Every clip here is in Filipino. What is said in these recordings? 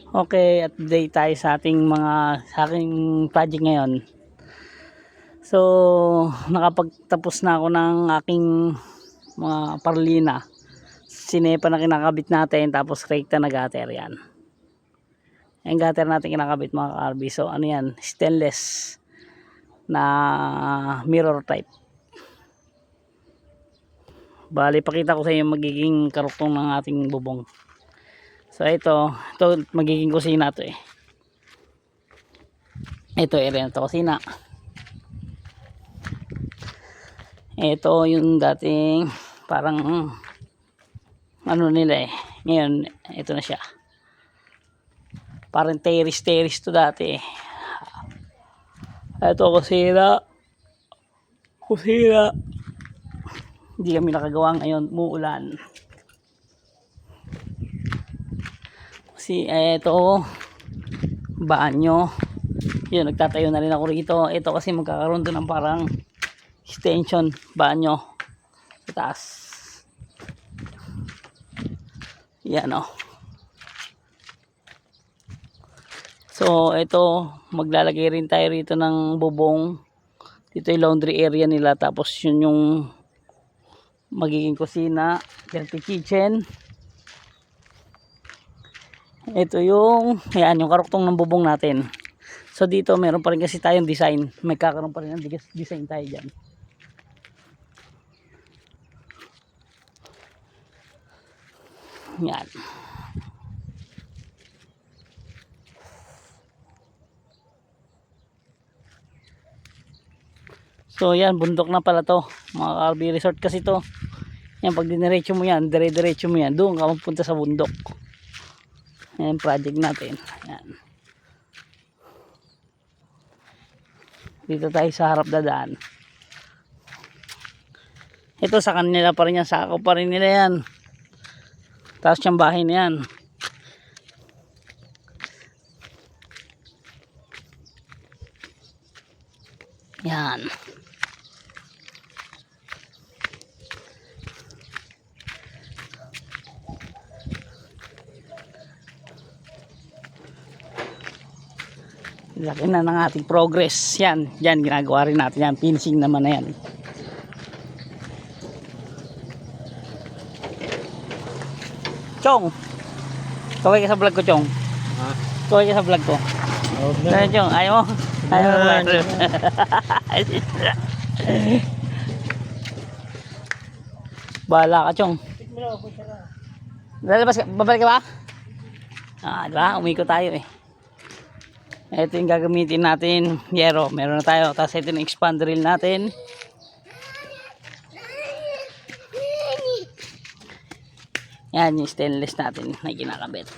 Okay, update tayo sa ating aking project ngayon. So, nakapagtapos na ako ng aking mga parlina. Sinepa na kinakabit natin, tapos rekta na gutter yan. Yung gutter natin kinakabit mga ka-RB. So, ano yan? Stainless na mirror type. Bali, pakita ko sa inyo magiging karuktong ng ating bubong. So ito magiging kusina to eh. Ito area na to kusina. Ito yung dating parang ano nila eh. Ngayon ito na siya. Parang terrace to dati eh. Ito kusina. Hindi kami nakagawa ngayon, muulan. Kasi ito banyo. Yun, nagtatayo na rin ako rito. Ito kasi magkakaroon doon ng parang extension banyo sa taas. Yan o. So ito, maglalagay rin tayo rito ng bubong. Dito yung laundry area nila, tapos yun yung magiging kusina, dirty kitchen. Ito yung yung karuktong ng bubong natin. So dito meron pa rin kasi tayong design. May kakaroon pa rin ng design tayo dyan. Yan. So yan, bundok na pala to. Mga RV resort kasi to. Yan, pag diniretso mo yan, dire-diretso mo yan, doon ka mapunta sa bundok. Yan project natin. Yan. Dito tayo sa harap dadaan. Ito sa kanila pa rin yan, sako pa rin nila yan. Tapos yung bahay na yan. Yan. Laki na ng ating progress. Yan, yan ginagawa rin natin yan. Finishing naman na yan. Chong, kaway ka sa vlog ko, Chong. Ha? Kaway ka sa vlog ko. Okay. Chong, ayaw mo? Ayaw mo. Bahala ka, Chong. Lalabas ka, babalik ka ba? Diba? Umiko tayo eh. Ito yung gagamitin natin, yero, meron na tayo. Tapos ito yung expand drill natin. Yan yung stainless natin na kinakabit.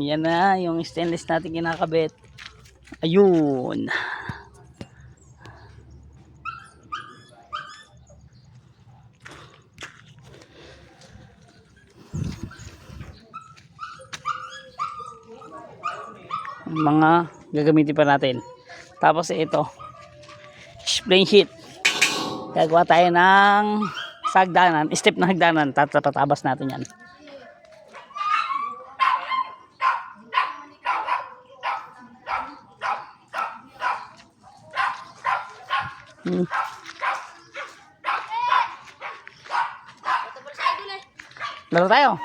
Yan na yung stainless natin kinakabit. Ayun. Mga gagamitin pa natin. Tapos ito spring sheet, gagawa tayo ng hagdanan, step na hagdanan. Tatabas natin yan. Laro tayo.